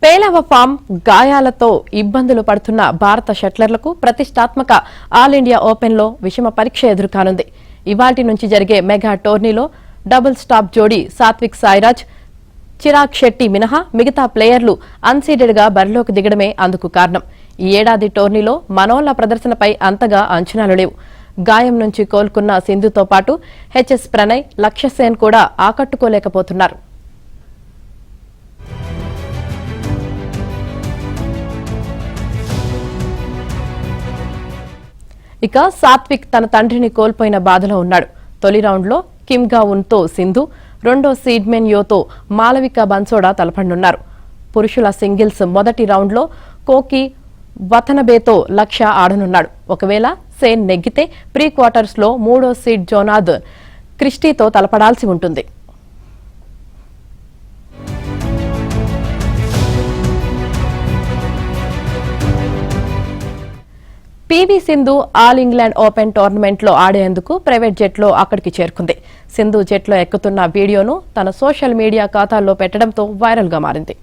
పేలవ form గాయాలతో ఇబ్బందులు పడుతున్న భారత షట్లర్లకు ప్రతిష్టాత్మక ఆల్ ఇండియా ఓపెన్లో విషమ పరీక్ష ఎదురుకానుంది. ఇవాల్టి నుంచి జరిగే మెగా టోర్నీలో డబుల్ స్టాప్ జోడీ సాత్విక్ సాయిరాజ్, చిరాగ్ శెట్టి మినహా మిగతా ప్లేయర్లు అన్సీడెడ్ గా బరిలోకి దిగడమే అందుకు కారణం. ఈ ఏడాది టోర్నీలో మనోళ్ల ప్రదర్శనపై అంతగా అంచనాలు లేవు. గాయం నుంచి కోలుకున్న సింధుతో పాటు హెచ్ఎస్ ప్రణయ్, లక్ష్య సేన్ కూడా ఆకట్టుకోలేకపోతున్నారు. ఇక సాత్విక్ తన తండ్రిని కోల్పోయిన బాధలో ఉన్నాడు. తొలి రౌండ్లో కిమ్ గా-ఉన్తో సింధు, రెండో సీడ్మెన్ యోతో మాలవిక బన్సోడా తలపడనున్నారు. పురుషుల సింగిల్స్ మొదటి రౌండ్లో కోకి వతనబేతో లక్ష్య ఆడనున్నాడు. ఒకవేళ సేన్ నెగ్గితే ప్రీ క్వార్టర్స్లో మూడో సీడ్ జోనాథ్ క్రిస్టీతో తలపడాల్సి ఉంటుంది. PV Sindhu all England open టోర్నమెంట్లో ఆడేందుకు ప్రైవేట్ జెట్లో అక్కడికి చేరుకుంది. సింధు జెట్లో ఎక్కుతున్న వీడియోను తన సోషల్ మీడియా ఖాతాల్లో పెట్టడంతో వైరల్గా మారింది.